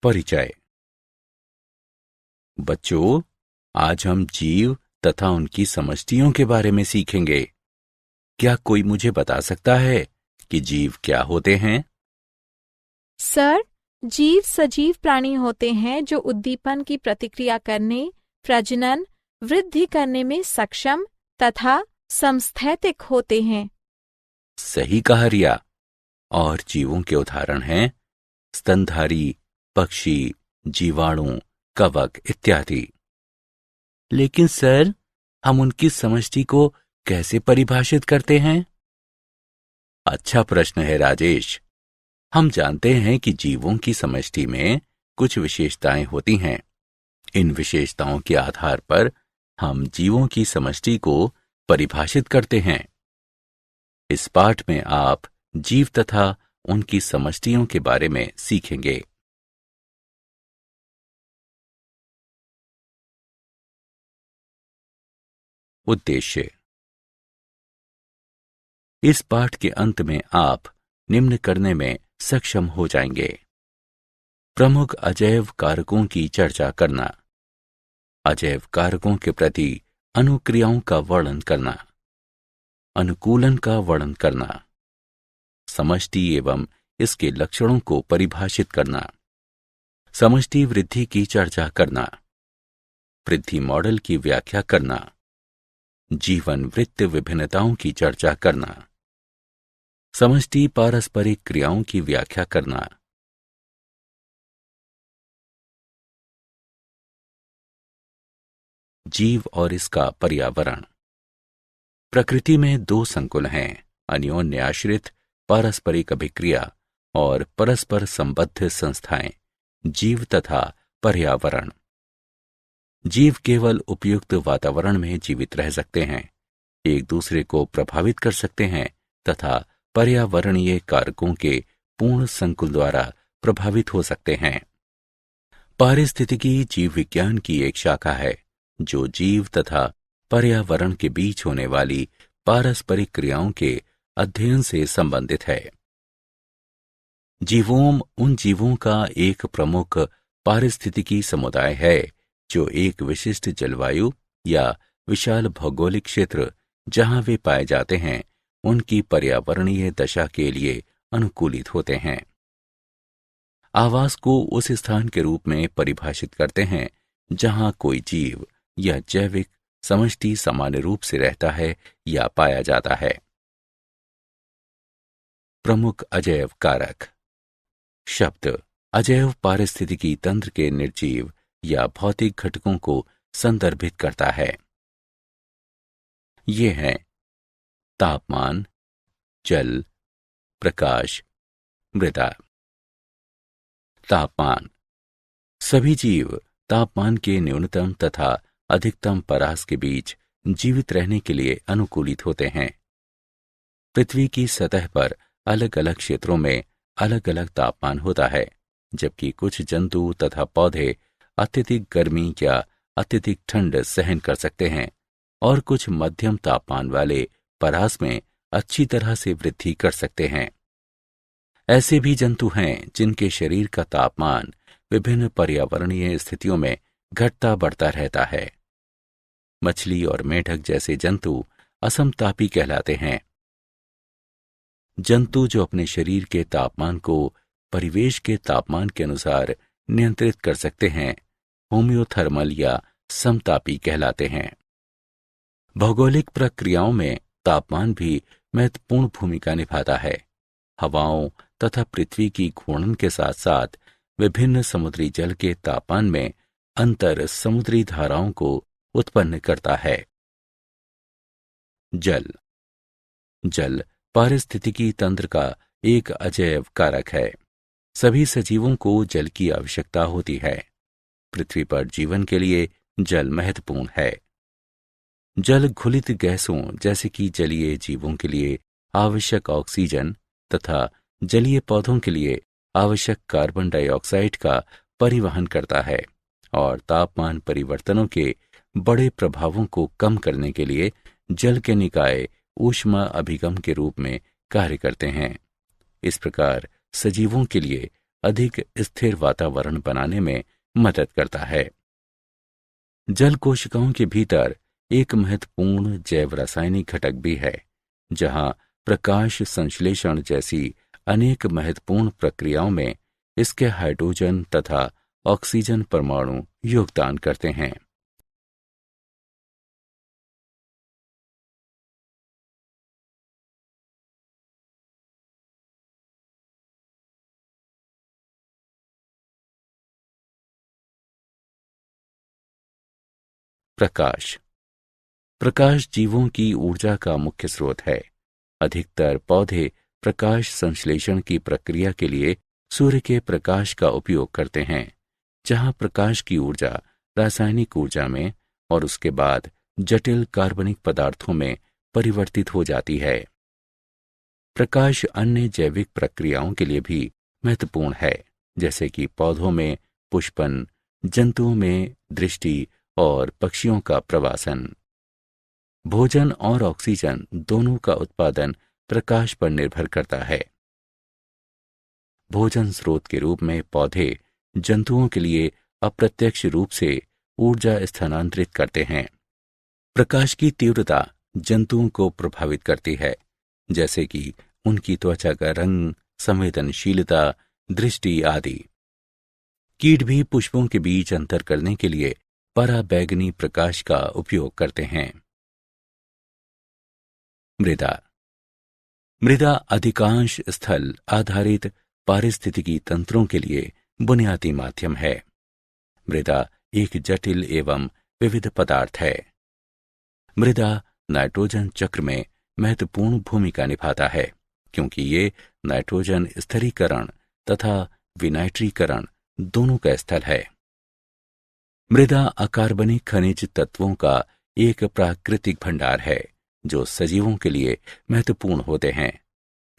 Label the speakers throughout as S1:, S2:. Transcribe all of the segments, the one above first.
S1: परिचय। बच्चों, आज हम जीव तथा उनकी समष्टियों के बारे में सीखेंगे। क्या कोई मुझे बता सकता है कि जीव क्या होते हैं?
S2: सर, जीव सजीव प्राणी होते हैं जो उद्दीपन की प्रतिक्रिया करने, प्रजनन, वृद्धि करने में सक्षम तथा समस्थैतिक होते हैं।
S1: सही कहा रिया। और जीवों के उदाहरण हैं स्तनधारी, पक्षी, जीवाणु, कवक इत्यादि। लेकिन सर, हम उनकी समष्टि को कैसे परिभाषित करते हैं? अच्छा प्रश्न है राजेश। हम जानते हैं कि जीवों की समष्टि में कुछ विशेषताएं होती हैं। इन विशेषताओं के आधार पर हम जीवों की समष्टि को परिभाषित करते हैं। इस पाठ में आप जीव तथा उनकी समष्टियों के बारे में सीखेंगे। उद्देश्य। इस पाठ के अंत में आप निम्न करने में सक्षम हो जाएंगे: प्रमुख अजैव कारकों की चर्चा करना, अजैव कारकों के प्रति अनुक्रियाओं का वर्णन करना, अनुकूलन का वर्णन करना, समष्टि एवं इसके लक्षणों को परिभाषित करना, समष्टि वृद्धि की चर्चा करना, वृद्धि मॉडल की व्याख्या करना, जीवन वृत्त विभिन्नताओं की चर्चा करना, समष्टि पारस्परिक क्रियाओं की व्याख्या करना। जीव और इसका पर्यावरण। प्रकृति में दो संकुल हैं: अन्योन्य आश्रित पारस्परिक अभिक्रिया और परस्पर संबद्ध संस्थाएं, जीव तथा पर्यावरण। जीव केवल उपयुक्त वातावरण में जीवित रह सकते हैं, एक दूसरे को प्रभावित कर सकते हैं तथा पर्यावरणीय कारकों के पूर्ण संकुल द्वारा प्रभावित हो सकते हैं। पारिस्थितिकी जीव विज्ञान की एक शाखा है जो जीव तथा पर्यावरण के बीच होने वाली पारस्परिक क्रियाओं के अध्ययन से संबंधित है। जीवोम उन जीवों का एक प्रमुख पारिस्थितिकी समुदाय है जो एक विशिष्ट जलवायु या विशाल भौगोलिक क्षेत्र जहां वे पाए जाते हैं उनकी पर्यावरणीय दशा के लिए अनुकूलित होते हैं। आवास को उस स्थान के रूप में परिभाषित करते हैं जहां कोई जीव या जैविक समष्टि सामान्य रूप से रहता है या पाया जाता है। प्रमुख अजैव कारक। शब्द अजैव पारिस्थितिकी तंत्र के निर्जीव या भौतिक घटकों को संदर्भित करता है। ये हैं तापमान, जल, प्रकाश, मृदा। तापमान। सभी जीव तापमान के न्यूनतम तथा अधिकतम परास के बीच जीवित रहने के लिए अनुकूलित होते हैं। पृथ्वी की सतह पर अलग अलग क्षेत्रों में अलग अलग तापमान होता है, जबकि कुछ जंतु तथा पौधे अत्यधिक गर्मी या अत्यधिक ठंड सहन कर सकते हैं और कुछ मध्यम तापमान वाले परास में अच्छी तरह से वृद्धि कर सकते हैं। ऐसे भी जंतु हैं जिनके शरीर का तापमान विभिन्न पर्यावरणीय स्थितियों में घटता बढ़ता रहता है। मछली और मेढक जैसे जंतु असमतापी कहलाते हैं। जंतु जो अपने शरीर के तापमान को परिवेश के तापमान के अनुसार नियंत्रित कर सकते हैं होम्योथर्मल या समतापी कहलाते हैं। भौगोलिक प्रक्रियाओं में तापमान भी महत्वपूर्ण भूमिका निभाता है। हवाओं तथा पृथ्वी की घूर्णन के साथ साथ विभिन्न समुद्री जल के तापमान में अंतर समुद्री धाराओं को उत्पन्न करता है। जल। जल पारिस्थितिकी तंत्र का एक अजैव कारक है। सभी सजीवों को जल की आवश्यकता होती है। पृथ्वी पर जीवन के लिए जल महत्वपूर्ण है। जल घुलित गैसों जैसे कि जलीय जीवों के लिए आवश्यक ऑक्सीजन तथा जलीय पौधों के लिए आवश्यक कार्बन डाइऑक्साइड का परिवहन करता है और तापमान परिवर्तनों के बड़े प्रभावों को कम करने के लिए जल के निकाय ऊष्मा अभिगम के रूप में कार्य करते हैं। इस प्रकार सजीवों के लिए अधिक स्थिर वातावरण बनाने में मदद करता है। जल कोशिकाओं के भीतर एक महत्वपूर्ण जैव रासायनिक घटक भी है, जहां प्रकाश संश्लेषण जैसी अनेक महत्वपूर्ण प्रक्रियाओं में इसके हाइड्रोजन तथा ऑक्सीजन परमाणु योगदान करते हैं। प्रकाश प्रकाश जीवों की ऊर्जा का मुख्य स्रोत है। अधिकतर पौधे प्रकाश संश्लेषण की प्रक्रिया के लिए सूर्य के प्रकाश का उपयोग करते हैं, जहां प्रकाश की ऊर्जा रासायनिक ऊर्जा में और उसके बाद जटिल कार्बनिक पदार्थों में परिवर्तित हो जाती है। प्रकाश अन्य जैविक प्रक्रियाओं के लिए भी महत्वपूर्ण है, जैसे कि पौधों में पुष्पन, जंतुओं में दृष्टि और पक्षियों का प्रवासन। भोजन और ऑक्सीजन दोनों का उत्पादन प्रकाश पर निर्भर करता है। भोजन स्रोत के रूप में पौधे जंतुओं के लिए अप्रत्यक्ष रूप से ऊर्जा स्थानांतरित करते हैं। प्रकाश की तीव्रता जंतुओं को प्रभावित करती है, जैसे कि उनकी त्वचा का रंग, संवेदनशीलता, दृष्टि आदि। कीट भी पुष्पों के बीच अंतर करने के लिए पराबैंगनी प्रकाश का उपयोग करते हैं। मृदा मृदा अधिकांश स्थल आधारित पारिस्थितिकी तंत्रों के लिए बुनियादी माध्यम है। मृदा एक जटिल एवं विविध पदार्थ है। मृदा नाइट्रोजन चक्र में महत्वपूर्ण भूमिका निभाता है, क्योंकि ये नाइट्रोजन स्थिरीकरण तथा विनाइट्रीकरण दोनों का स्थल है। मृदा अकार्बनिक खनिज तत्वों का एक प्राकृतिक भंडार है, जो सजीवों के लिए महत्वपूर्ण होते हैं।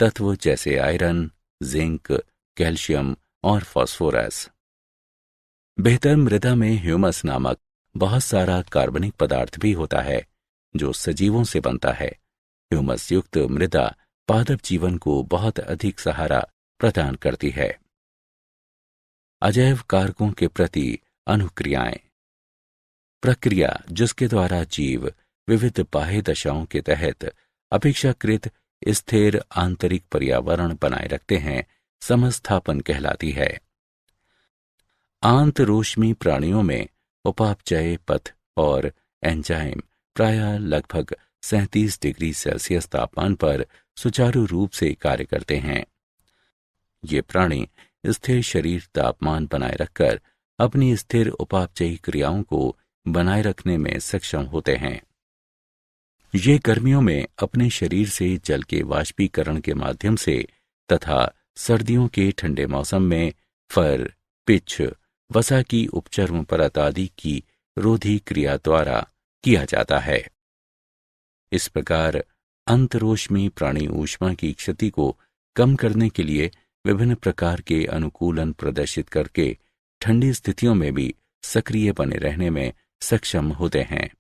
S1: तत्व जैसे आयरन, जिंक, कैल्शियम और फास्फोरस। बेहतर मृदा में ह्यूमस नामक बहुत सारा कार्बनिक पदार्थ भी होता है, जो सजीवों से बनता है। ह्यूमस युक्त मृदा पादप जीवन को बहुत अधिक सहारा प्रदान करती है। अजैव कारकों के प्रति अनुक्रियाएं प्रक्रिया जिसके द्वारा जीव विविध बाह्य दशाओं के तहत अपेक्षाकृत स्थिर आंतरिक पर्यावरण बनाए रखते हैं, समस्थापन कहलाती है। आंतरोष्मी प्राणियों में उपापचय पथ और एंजाइम प्रायः लगभग 37 डिग्री सेल्सियस तापमान पर सुचारू रूप से कार्य करते हैं। ये प्राणी स्थिर शरीर तापमान बनाए रखकर अपनी स्थिर उपापचयी क्रियाओं को बनाए रखने में सक्षम होते हैं। ये गर्मियों में अपने शरीर से जल के वाष्पीकरण के माध्यम से तथा सर्दियों के ठंडे मौसम में फर, पिच, वसा की उपचर्म परत आदि की रोधी क्रिया द्वारा किया जाता है। इस प्रकार अंतरोष्मी प्राणी ऊष्मा की क्षति को कम करने के लिए विभिन्न प्रकार के अनुकूलन प्रदर्शित करके ठंडी स्थितियों में भी सक्रिय बने रहने में सक्षम होते हैं।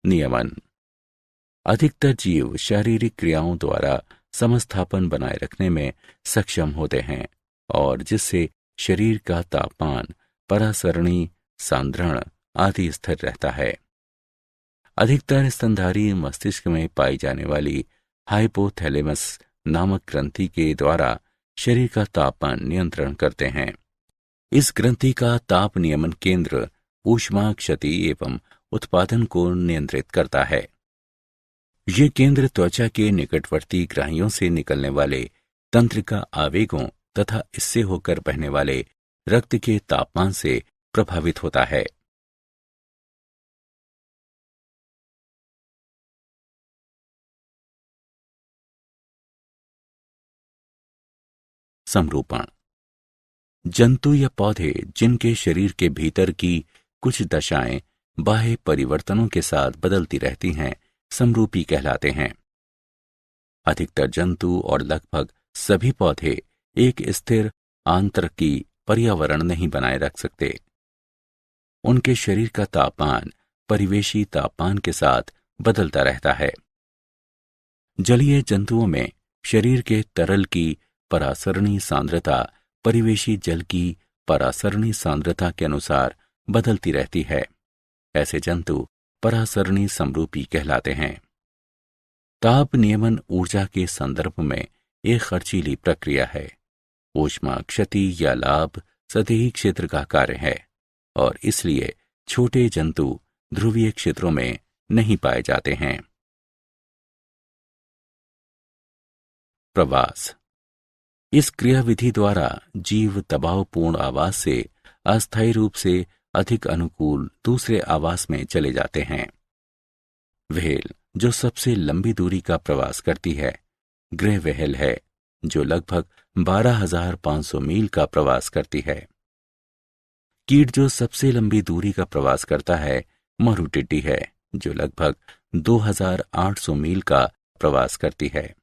S1: नियमन अधिकतर जीव शारीरिक क्रियाओं द्वारा समस्थापन बनाए रखने में सक्षम होते हैं, और जिससे शरीर का तापमान, परासरणी, सांद्रण आदि स्थिर रहता है। अधिकतर स्तनधारी मस्तिष्क में पाई जाने वाली हाइपोथैलेमस नामक ग्रंथि के द्वारा शरीर का तापमान नियंत्रण करते हैं। इस ग्रंथि का ताप नियमन केंद्र ऊष्मा क्षति एवं उत्पादन को नियंत्रित करता है। ये केंद्र त्वचा के निकटवर्ती ग्राहियों से निकलने वाले तंत्रिका आवेगों तथा इससे होकर बहने वाले रक्त के तापमान से प्रभावित होता है। समरूपण जंतु या पौधे जिनके शरीर के भीतर की कुछ दशाएं बाह्य परिवर्तनों के साथ बदलती रहती हैं, समरूपी कहलाते हैं। अधिकतर जंतु और लगभग सभी पौधे एक स्थिर आंतरिकी पर्यावरण नहीं बनाए रख सकते। उनके शरीर का तापमान परिवेशी तापमान के साथ बदलता रहता है। जलीय जंतुओं में शरीर के तरल की परासरणी सांद्रता परिवेशी जल की परासरणी सांद्रता के अनुसार बदलती रहती है। ऐसे जंतु परासरणी समरूपी कहलाते हैं। ताप नियमन ऊर्जा के संदर्भ में एक खर्चीली प्रक्रिया है। ऊष्मा क्षति या लाभ सतही क्षेत्र का कार्य है और इसलिए छोटे जंतु ध्रुवीय क्षेत्रों में नहीं पाए जाते हैं। प्रवास। इस क्रियाविधि द्वारा जीव दबावपूर्ण आवास से अस्थायी रूप से अधिक अनुकूल दूसरे आवास में चले जाते हैं। व्हेल जो सबसे लंबी दूरी का प्रवास करती है ग्रे व्हेल है, जो लगभग 12,500 मील का प्रवास करती है। कीट जो सबसे लंबी दूरी का प्रवास करता है मरुटिड्डी है, जो लगभग 2,800 मील का प्रवास करती है।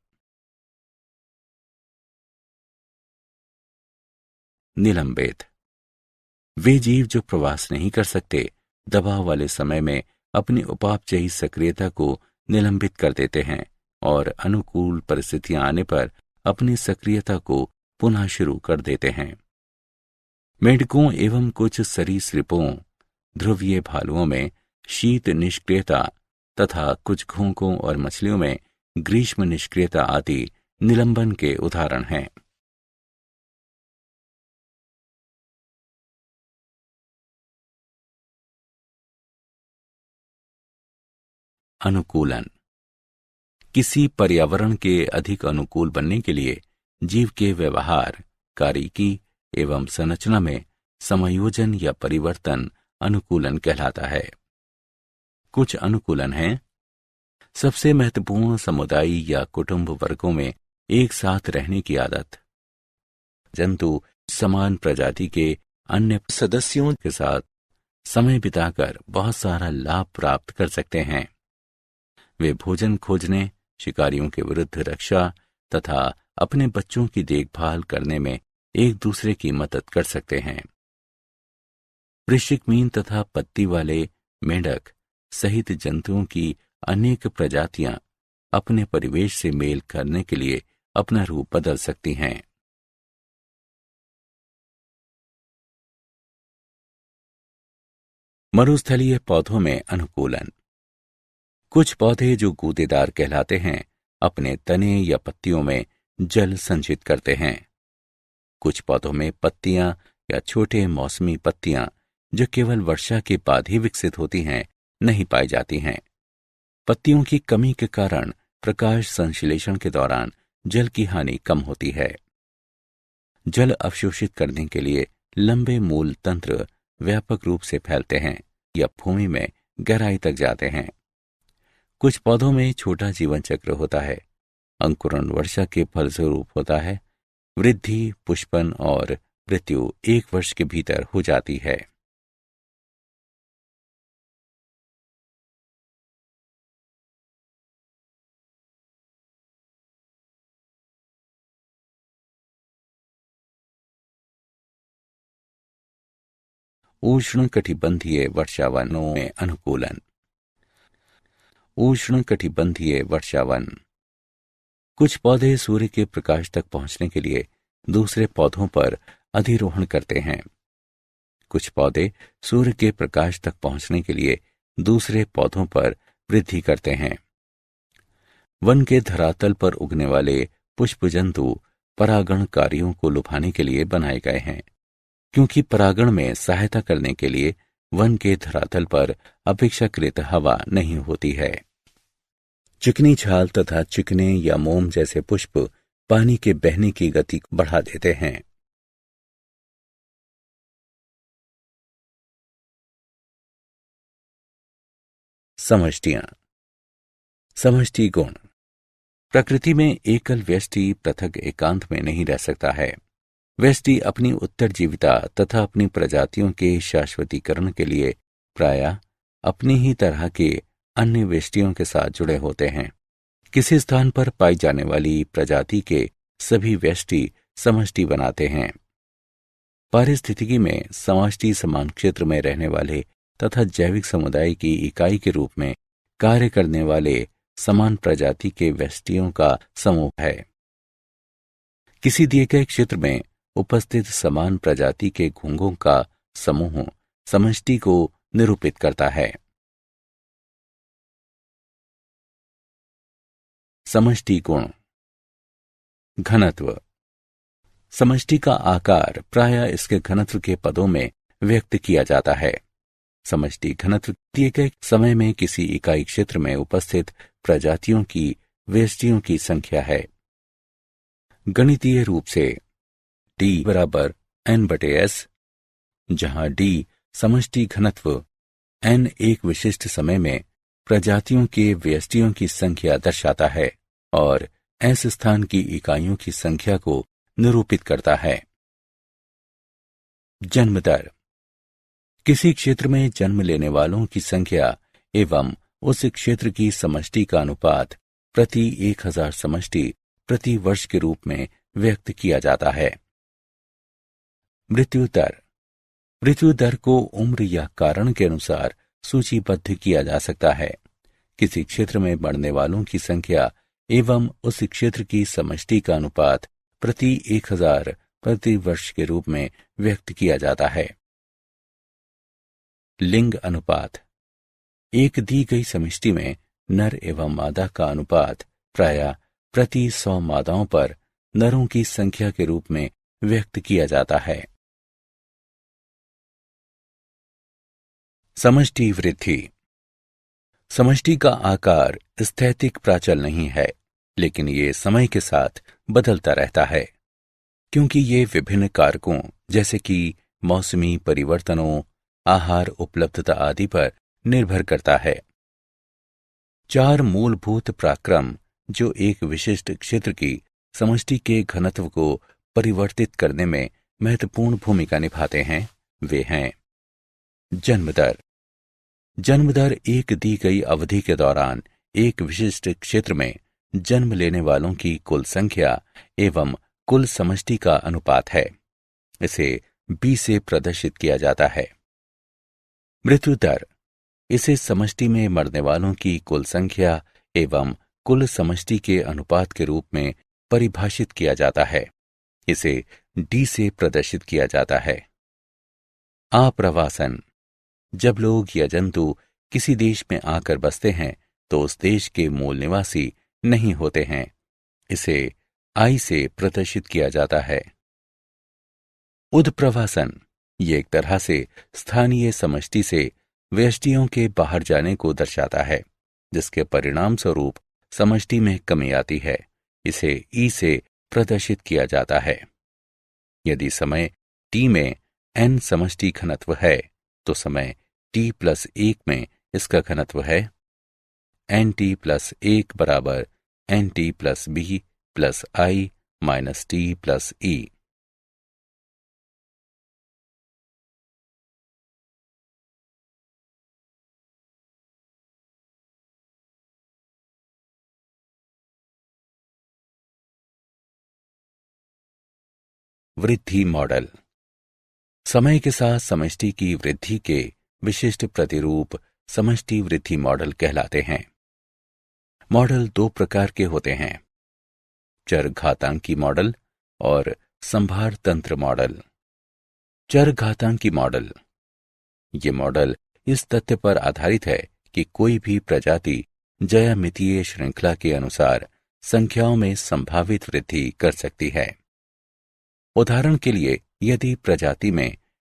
S1: निलंबित। वे जीव जो प्रवास नहीं कर सकते दबाव वाले समय में अपनी उपापचयी सक्रियता को निलंबित कर देते हैं और अनुकूल परिस्थितियां आने पर अपनी सक्रियता को पुनः शुरू कर देते हैं। मेंढकों एवं कुछ सरीसृपों, ध्रुवीय भालुओं में शीत निष्क्रियता तथा कुछ घोंघों और मछलियों में ग्रीष्म निष्क्रियता आदि निलंबन के उदाहरण हैं। अनुकूलन। किसी पर्यावरण के अधिक अनुकूल बनने के लिए जीव के व्यवहार, कार्यकी एवं संरचना में समायोजन या परिवर्तन अनुकूलन कहलाता है। कुछ अनुकूलन हैं। सबसे महत्वपूर्ण समुदाय या कुटुंब वर्गों में एक साथ रहने की आदत। जंतु समान प्रजाति के अन्य सदस्यों के साथ समय बिताकर बहुत सारा लाभ प्राप्त कर सकते हैं। वे भोजन खोजने, शिकारियों के विरुद्ध रक्षा तथा अपने बच्चों की देखभाल करने में एक दूसरे की मदद कर सकते हैं। वृश्चिक मीन तथा पत्ती वाले मेंढक सहित जंतुओं की अनेक प्रजातियां अपने परिवेश से मेल करने के लिए अपना रूप बदल सकती हैं। मरुस्थलीय पौधों में अनुकूलन। कुछ पौधे जो गूदेदार कहलाते हैं अपने तने या पत्तियों में जल संचित करते हैं। कुछ पौधों में पत्तियां या छोटे मौसमी पत्तियां जो केवल वर्षा के बाद ही विकसित होती हैं नहीं पाई जाती हैं। पत्तियों की कमी के कारण प्रकाश संश्लेषण के दौरान जल की हानि कम होती है। जल अवशोषित करने के लिए लंबे मूल तंत्र व्यापक रूप से फैलते हैं या भूमि में गहराई तक जाते हैं। कुछ पौधों में छोटा जीवन चक्र होता है। अंकुरण वर्षा के फलस्वरूप होता है। वृद्धि, पुष्पन और मृत्यु 1 वर्ष के भीतर हो जाती है। उष्णकटिबंधीय वर्षावनों में अनुकूलन। उष्णकटिबंधीय वर्षावन। कुछ पौधे सूर्य के प्रकाश तक पहुंचने के लिए दूसरे पौधों पर अधिरोहण करते हैं। कुछ पौधे सूर्य के प्रकाश तक पहुंचने के लिए दूसरे पौधों पर वृद्धि करते हैं। वन के धरातल पर उगने वाले पुष्प जंतु परागणकारियों को लुभाने के लिए बनाए गए हैं, क्योंकि परागण में सहायता करने के लिए वन के धरातल पर अपेक्षाकृत हवा नहीं होती है। चिकनी छाल तथा चिकने या मोम जैसे पुष्प पानी के बहने की गति बढ़ा देते हैं। समष्टियां। समष्टि गुण। प्रकृति में एकल व्यष्टि पृथक एकांत में नहीं रह सकता है। व्यष्टि अपनी उत्तरजीविता तथा अपनी प्रजातियों के शाश्वतीकरण के लिए प्रायः अपनी ही तरह के अन्य व्यष्टियों के साथ जुड़े होते हैं। किसी स्थान पर पाई जाने वाली प्रजाति के सभी व्यष्टि समष्टि बनाते हैं। पारिस्थितिकी में समष्टि समान क्षेत्र में रहने वाले तथा जैविक समुदाय की इकाई के रूप में कार्य करने वाले समान प्रजाति के व्यष्टियों का समूह है। किसी दिए गए क्षेत्र में उपस्थित समान प्रजाति के घोंघों का समूह समष्टि को निरूपित करता है। समष्टि गुण। घनत्व। समष्टि का आकार प्रायः इसके घनत्व के पदों में व्यक्त किया जाता है। समष्टि घनत्व दिए गए समय में किसी इकाई क्षेत्र में उपस्थित प्रजातियों की व्यष्टियों की संख्या है। गणितीय रूप से D बराबर N/S, जहां D समष्टि घनत्व N एक विशिष्ट समय में प्रजातियों के व्यष्टियों की संख्या दर्शाता है और S स्थान की इकाइयों की संख्या को निरूपित करता है। जन्म दर। किसी क्षेत्र में जन्म लेने वालों की संख्या एवं उस क्षेत्र की समष्टि का अनुपात प्रति 1000 समष्टि प्रति वर्ष के रूप में व्यक्त किया जाता है। मृत्यु दर। मृत्यु दर को उम्र या कारण के अनुसार सूचीबद्ध किया जा सकता है। किसी क्षेत्र में मरने वालों की संख्या एवं उस क्षेत्र की समष्टि का अनुपात प्रति 1000 प्रति वर्ष के रूप में व्यक्त किया जाता है। लिंग अनुपात। एक दी गई समष्टि में नर एवं मादा का अनुपात प्रायः प्रति 100 मादाओं पर नरों की संख्या के रूप में व्यक्त किया जाता है। समष्टि वृद्धि। समष्टि का आकार स्थैतिक प्राचल नहीं है, लेकिन ये समय के साथ बदलता रहता है, क्योंकि ये विभिन्न कारकों जैसे कि मौसमी परिवर्तनों, आहार उपलब्धता आदि पर निर्भर करता है। 4 मूलभूत पराक्रम जो एक विशिष्ट क्षेत्र की समष्टि के घनत्व को परिवर्तित करने में महत्वपूर्ण भूमिका निभाते हैं, वे हैं। जन्म दर। जन्म दर एक दी गई अवधि के दौरान एक विशिष्ट क्षेत्र में जन्म लेने वालों की कुल संख्या एवं कुल समष्टि का अनुपात है। इसे B से प्रदर्शित किया जाता है। मृत्यु दर। इसे समष्टि में मरने वालों की कुल संख्या एवं कुल समष्टि के अनुपात के रूप में परिभाषित किया जाता है। इसे D से प्रदर्शित किया जाता है। आप्रवासन। जब लोग या जंतु किसी देश में आकर बसते हैं तो उस देश के मूल निवासी नहीं होते हैं। इसे I से प्रदर्शित किया जाता है। उद्प्रवासन। ये एक तरह से स्थानीय समष्टि से व्यष्टियों के बाहर जाने को दर्शाता है, जिसके परिणाम स्वरूप समष्टि में कमी आती है। इसे E से प्रदर्शित किया जाता है। यदि समय T में N समष्टि घनत्व है तो समय T+1 में इसका घनत्व है NT+1 बराबर NT+B + I - T+E। वृद्धि मॉडल। समय के साथ समष्टि की वृद्धि के विशिष्ट प्रतिरूप समष्टि वृद्धि मॉडल कहलाते हैं। मॉडल 2 प्रकार के होते हैं, चरघातांकी मॉडल और संभार तंत्र मॉडल। चरघातांकी मॉडल। ये मॉडल इस तथ्य पर आधारित है कि कोई भी प्रजाति ज्यामितीय श्रृंखला के अनुसार संख्याओं में संभावित वृद्धि कर सकती है। उदाहरण के लिए, यदि प्रजाति में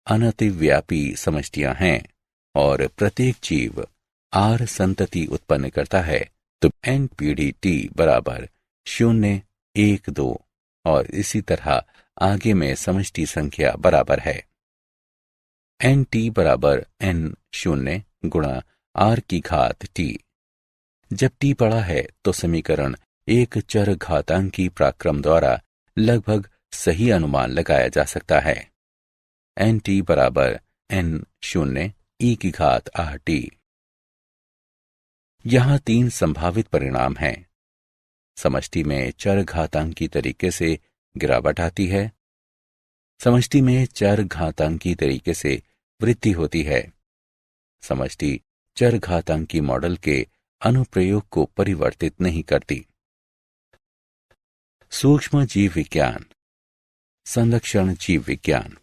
S1: अनतिव्यापी समष्टियां हैं और प्रत्येक जीव R संतति उत्पन्न करता है तो NPDT बराबर 0, 1, 2 और इसी तरह आगे में समष्टि संख्या बराबर है। NT बराबर N0 गुणा R की घात T। जब T बड़ा है तो समीकरण एक चर घातांकी पराक्रम द्वारा लगभग सही अनुमान लगाया जा सकता है। NT बराबर N0 e की घात RT। यहां 3 संभावित परिणाम हैं। समष्टि में चर घातांकी तरीके से गिरावट आती है, समष्टि में चर घातांकी तरीके से वृद्धि होती है। समष्टि चर घातांकी मॉडल के अनुप्रयोग को परिवर्तित नहीं करती। सूक्ष्म जीव विज्ञान, संरक्षण जीव विज्ञान,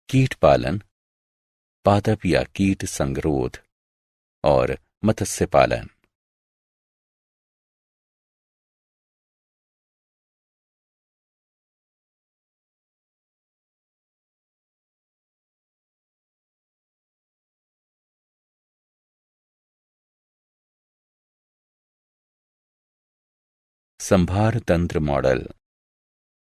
S1: कीट पालन, पादप या कीट संगरोध और मत्स्य पालन। संभार तंत्र मॉडल।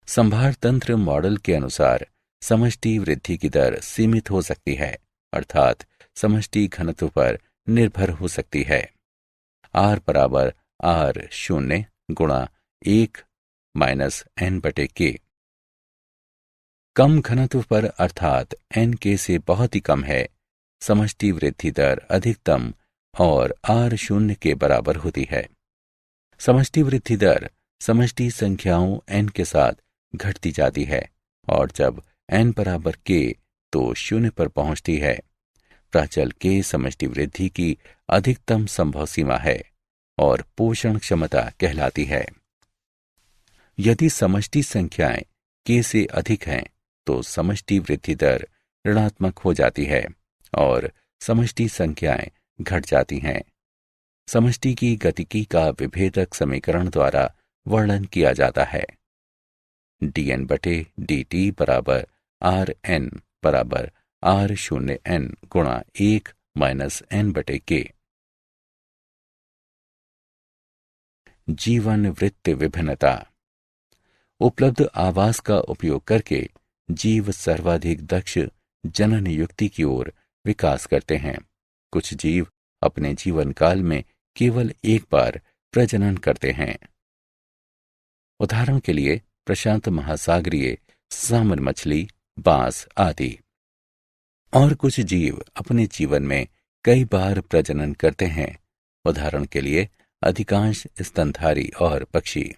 S1: संभार तंत्र मॉडल के अनुसार समष्टि वृद्धि की दर सीमित हो सकती है, अर्थात समष्टि घनत्व पर निर्भर हो सकती है। R बराबर R0 गुणा 1 माइनस n/k। कम घनत्व पर अर्थात nk से बहुत ही कम है, समष्टि वृद्धि दर अधिकतम और R0 के बराबर होती है। समष्टि वृद्धि दर समष्टि संख्याओं n के साथ घटती जाती है और जब n बराबर k तो 0 पर पहुंचती है। प्राचल k समष्टि वृद्धि की अधिकतम संभव सीमा है और पोषण क्षमता कहलाती है। यदि समष्टि संख्याएं k से अधिक हैं तो समष्टि वृद्धि दर ऋणात्मक हो जाती है और समष्टि संख्याएं घट जाती हैं। समष्टि की गतिकी का विभेदक समीकरण द्वारा वर्णन किया जाता है। dn/dt बराबर Rn बराबर R0n गुणा 1 माइनस n/k। जीवन वृत्त विभिन्नता। उपलब्ध आवास का उपयोग करके जीव सर्वाधिक दक्ष जनन युक्ति की ओर विकास करते हैं। कुछ जीव अपने जीवन काल में केवल एक बार प्रजनन करते हैं। उदाहरण के लिए प्रशांत महासागरीय सामन मछली, बांस आदि। और कुछ जीव अपने जीवन में कई बार प्रजनन करते हैं। उदाहरण के लिए अधिकांश स्तनधारी और पक्षी।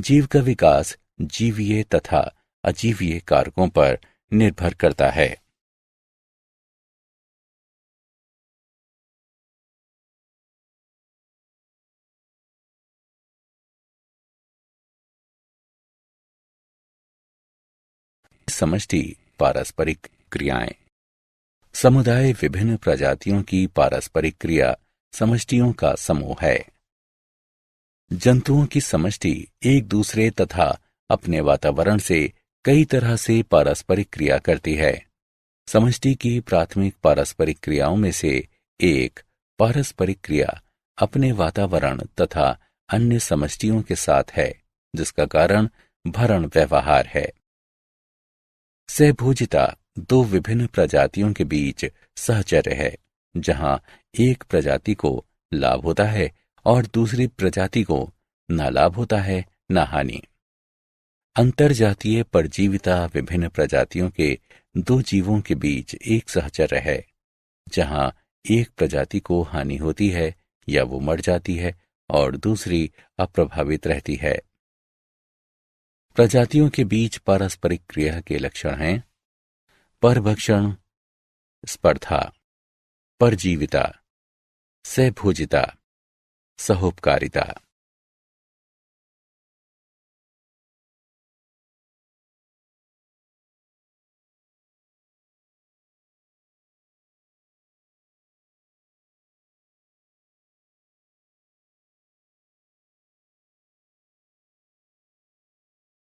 S1: जीव का विकास जीवीय तथा अजीवीय कारकों पर निर्भर करता है। समष्टि पारस्परिक क्रियाएं। समुदाय विभिन्न प्रजातियों की पारस्परिक क्रिया समष्टियों का समूह है। जंतुओं की समष्टि एक दूसरे तथा अपने वातावरण से कई तरह से पारस्परिक क्रिया करती है। समष्टि की प्राथमिक पारस्परिक क्रियाओं में से एक पारस्परिक क्रिया अपने वातावरण तथा अन्य समष्टियों के साथ है, जिसका कारण भरण व्यवहार है। सहभोजिता दो विभिन्न प्रजातियों के बीच सहचर्य है, जहां एक प्रजाति को लाभ होता है और दूसरी प्रजाति को न लाभ होता है न हानि। अंतरजातीय परजीविता विभिन्न प्रजातियों के दो जीवों के बीच एक सहचर्य है, जहां एक प्रजाति को हानि होती है या वो मर जाती है और दूसरी अप्रभावित रहती है। प्रजातियों के बीच पारस्परिक क्रिया के लक्षण हैं परभक्षण, स्पर्धा, परजीविता, सहभोजिता, सहोपकारिता।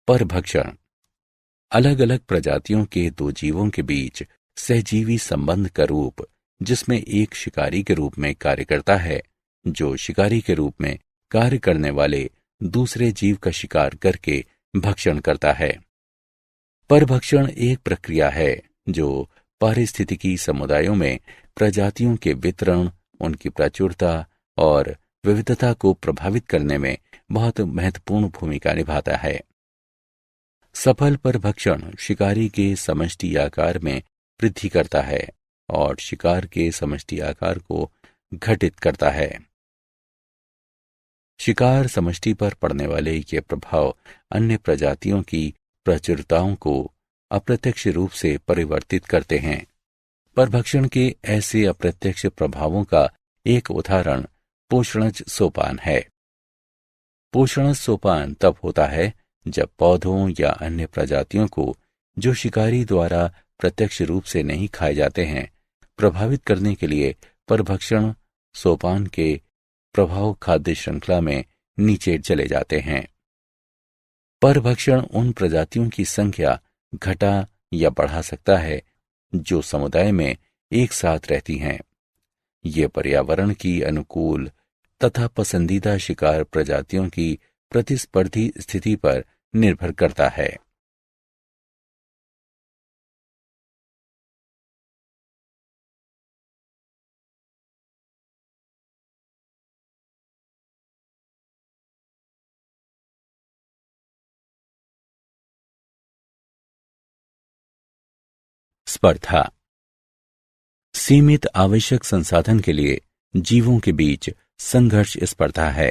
S1: परभक्षण अलग अलग प्रजातियों के दो जीवों के बीच सहजीवी संबंध का रूप, जिसमें एक शिकारी के रूप में कार्य करता है जो शिकारी के रूप में कार्य करने वाले दूसरे जीव का शिकार करके भक्षण करता है। परभक्षण एक प्रक्रिया है जो पारिस्थितिकी समुदायों में प्रजातियों के वितरण, उनकी प्रचुरता और विविधता को प्रभावित करने में बहुत महत्वपूर्ण भूमिका निभाता है। सफल परभक्षण शिकारी के समष्टि आकार में वृद्धि करता है और शिकार के समष्टि आकार को घटित करता है। शिकार समष्टि पर पड़ने वाले ये प्रभाव अन्य प्रजातियों की प्रचुरताओं को अप्रत्यक्ष रूप से परिवर्तित करते हैं। परभक्षण के ऐसे अप्रत्यक्ष प्रभावों का एक उदाहरण पोषणज सोपान है। पोषणज सोपान तब होता है जब पौधों या अन्य प्रजातियों को, जो शिकारी द्वारा प्रत्यक्ष रूप से नहीं खाए जाते हैं, प्रभावित करने के लिए परभक्षण सोपान के प्रभाव खाद्य श्रृंखला में नीचे चले जाते हैं। परभक्षण उन प्रजातियों की संख्या घटा या बढ़ा सकता है जो समुदाय में एक साथ रहती हैं। ये पर्यावरण की अनुकूल तथा पसंदीदा शिकार प्रजातियों की प्रतिस्पर्धी स्थिति पर निर्भर करता है। स्पर्धा सीमित आवश्यक संसाधन के लिए जीवों के बीच संघर्ष स्पर्धा है।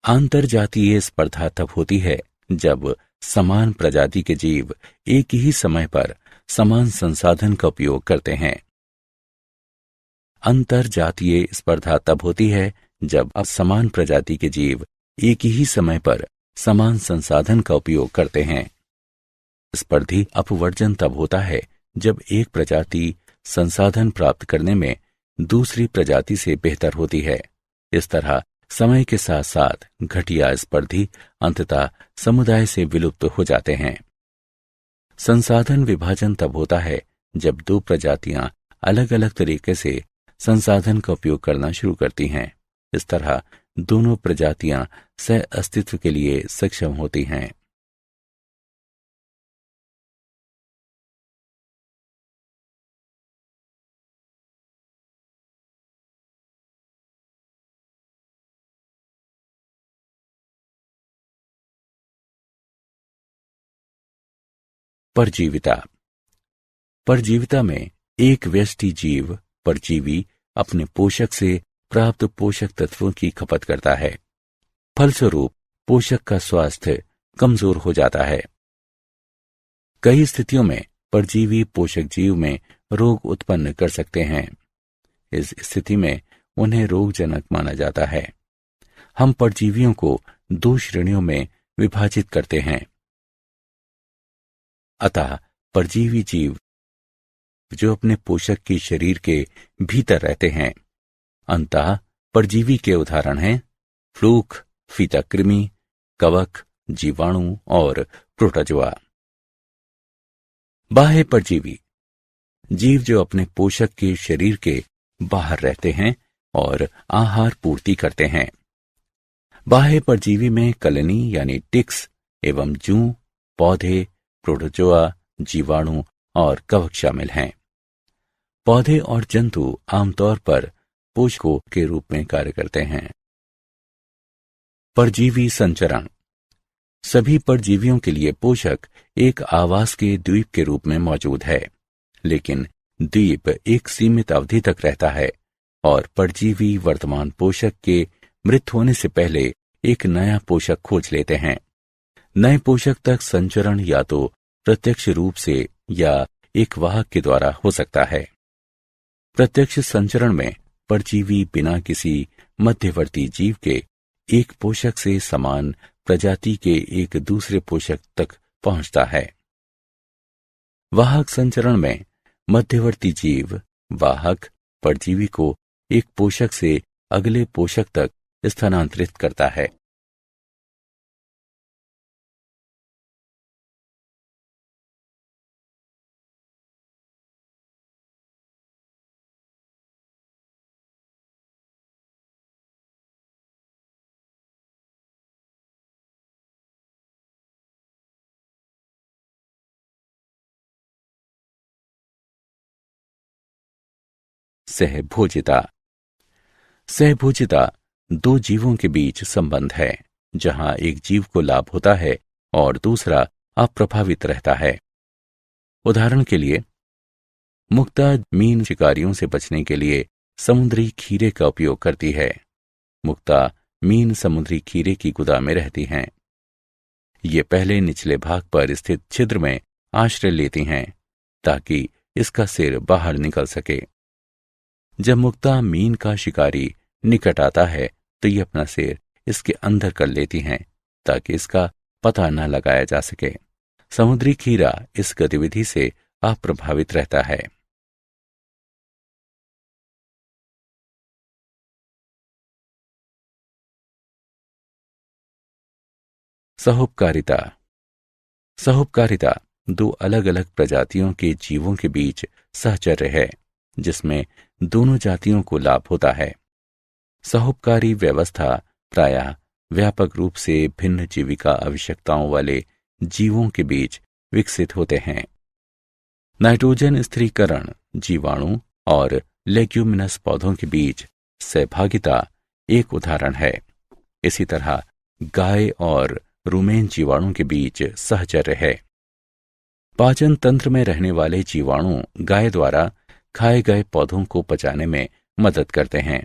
S1: अंतरजातीय स्पर्धा तब होती है जब समान प्रजाति के जीव एक ही समय पर समान संसाधन का उपयोग करते हैं। अंतरजातीय स्पर्धा तब होती है जब असमान प्रजाति के जीव एक ही समय पर समान संसाधन का उपयोग करते हैं। स्पर्धी अपवर्जन तब होता है जब एक प्रजाति संसाधन प्राप्त करने में दूसरी प्रजाति से बेहतर होती है। इस तरह समय के साथ साथ घटिया स्पर्धी अंततः समुदाय से विलुप्त हो जाते हैं। संसाधन विभाजन तब होता है जब दो प्रजातियां अलग अलग तरीके से संसाधन का उपयोग करना शुरू करती हैं। इस तरह दोनों प्रजातियां सह अस्तित्व के लिए सक्षम होती हैं। परजीविता परजीविता में एक व्यष्टि जीव परजीवी अपने पोषक से प्राप्त पोषक तत्वों की खपत करता है। फलस्वरूप पोषक का स्वास्थ्य कमजोर हो जाता है। कई स्थितियों में परजीवी पोषक जीव में रोग उत्पन्न कर सकते हैं। इस स्थिति में उन्हें रोगजनक माना जाता है। हम परजीवियों को दो श्रेणियों में विभाजित करते हैं। अतः परजीवी जीव जो अपने पोषक के शरीर के भीतर रहते हैं। अंतः परजीवी के उदाहरण हैं फ्लूक, फीता कृमि, कवक, जीवाणु और प्रोटोजोआ। बाह्य परजीवी जीव जो अपने पोषक के शरीर के बाहर रहते हैं और आहार पूर्ति करते हैं। बाह्य परजीवी में कलनी यानी टिक्स एवं जूं, पौधे, प्रोटोजोआ, जीवाणु और कवक शामिल हैं। पौधे और जंतु आमतौर पर पोषकों के रूप में कार्य करते हैं। परजीवी संचरण सभी परजीवियों के लिए पोषक एक आवास के द्वीप के रूप में मौजूद है, लेकिन द्वीप एक सीमित अवधि तक रहता है और परजीवी वर्तमान पोषक के मृत होने से पहले एक नया पोषक खोज लेते हैं। नए पोषक तक संचरण या तो प्रत्यक्ष रूप से या एक वाहक के द्वारा हो सकता है। प्रत्यक्ष संचरण में परजीवी बिना किसी मध्यवर्ती जीव के एक पोषक से समान प्रजाति के एक दूसरे पोषक तक पहुंचता है। वाहक संचरण में मध्यवर्ती जीव वाहक परजीवी को एक पोषक से अगले पोषक तक स्थानांतरित करता है। सहभोजिता सहभोजिता दो जीवों के बीच संबंध है जहां एक जीव को लाभ होता है और दूसरा अप्रभावित रहता है। उदाहरण के लिए मुक्ता मीन शिकारियों से बचने के लिए समुद्री खीरे का उपयोग करती है। मुक्ता मीन समुद्री खीरे की गुदा में रहती हैं। ये पहले निचले भाग पर स्थित छिद्र में आश्रय लेती हैं ताकि इसका सिर बाहर निकल सके। जब मुक्ता मीन का शिकारी निकट आता है तो ये अपना सिर इसके अंदर कर लेती हैं ताकि इसका पता न लगाया जा सके। समुद्री खीरा इस गतिविधि से अप्रभावित रहता है। सहोपकारिता। सहोपकारिता दो अलग अलग प्रजातियों के जीवों के बीच सहचर्य है जिसमें दोनों जातियों को लाभ होता है। सहोपकारी व्यवस्था प्रायः व्यापक रूप से भिन्न जीविका आवश्यकताओं वाले जीवों के बीच विकसित होते हैं। नाइट्रोजन स्थिरीकरण जीवाणु और लेग्यूमिनस पौधों के बीच सहभागिता एक उदाहरण है। इसी तरह गाय और रुमेन जीवाणु के बीच सहचर्य है। पाचन तंत्र में रहने वाले जीवाणु गाय द्वारा खाए गए पौधों को पचाने में मदद करते हैं।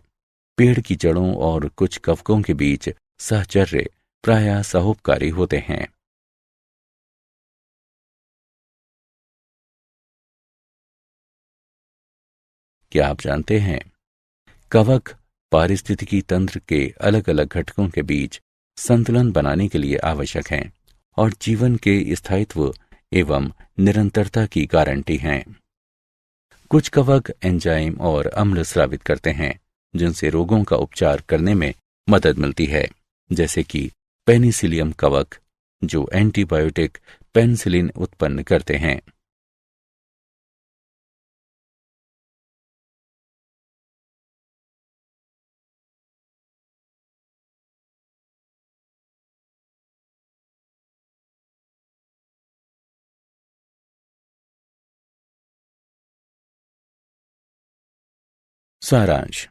S1: पेड़ की जड़ों और कुछ कवकों के बीच सहचर्य प्रायः सहोपकारी होते हैं। क्या आप जानते हैं कवक पारिस्थितिकी तंत्र के अलग अलग घटकों के बीच संतुलन बनाने के लिए आवश्यक हैं और जीवन के स्थायित्व एवं निरंतरता की गारंटी हैं। कुछ कवक एंजाइम और अम्ल स्रावित करते हैं जिनसे रोगों का उपचार करने में मदद मिलती है, जैसे कि पेनिसिलियम कवक जो एंटीबायोटिक पेनिसिलिन उत्पन्न करते हैं। सारांश।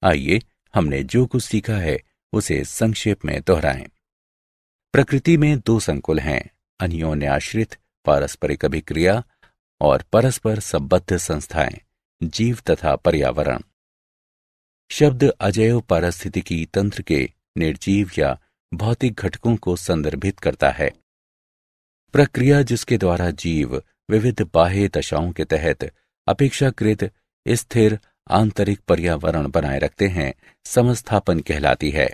S1: आइए हमने जो कुछ सीखा है उसे संक्षेप में दोहराएं। प्रकृति में दो संकुल हैं, अन्योन्याश्रित पारस्परिक अभिक्रिया और परस्पर संबद्ध संस्थाएं, जीव तथा पर्यावरण। शब्द अजैव पारिस्थितिकी तंत्र के निर्जीव या भौतिक घटकों को संदर्भित करता है। प्रक्रिया जिसके द्वारा जीव विविध बाह्य दशाओं के तहत अपेक्षाकृत स्थिर आंतरिक पर्यावरण बनाए रखते हैं, समस्थापन कहलाती है।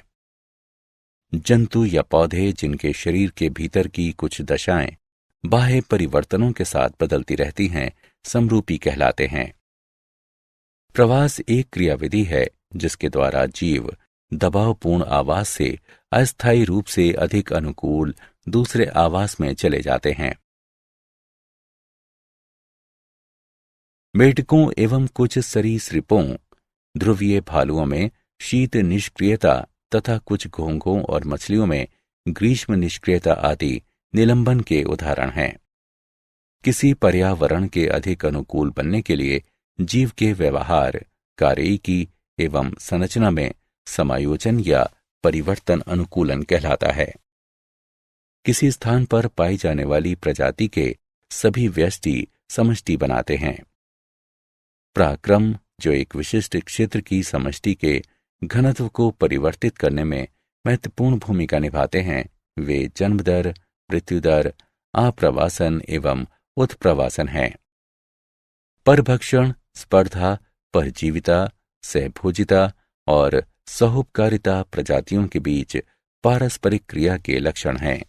S1: जंतु या पौधे जिनके शरीर के भीतर की कुछ दशाएं बाह्य परिवर्तनों के साथ बदलती रहती हैं, समरूपी कहलाते हैं। प्रवास एक क्रियाविधि है जिसके द्वारा जीव दबावपूर्ण आवास से अस्थायी रूप से अधिक अनुकूल दूसरे आवास में चले जाते हैं। मेढकों एवं कुछ सरीसृपों, ध्रुवीय भालुओं में शीत निष्क्रियता तथा कुछ घोंघों और मछलियों में ग्रीष्म निष्क्रियता आदि निलंबन के उदाहरण हैं। किसी पर्यावरण के अधिक अनुकूल बनने के लिए जीव के व्यवहार, कार्यकी एवं संरचना में समायोजन या परिवर्तन अनुकूलन कहलाता है। किसी स्थान पर पाई जाने वाली प्रजाति के सभी व्यष्टि समष्टि बनाते हैं। पराक्रम जो एक विशिष्ट क्षेत्र की समष्टि के घनत्व को परिवर्तित करने में महत्वपूर्ण भूमिका निभाते हैं, वे जन्म दर, मृत्यु दर, आप्रवासन एवं उत्प्रवासन हैं। परभक्षण, स्पर्धा, परजीविता, सहभोजिता और सहोपकारिता प्रजातियों के बीच पारस्परिक क्रिया के लक्षण हैं।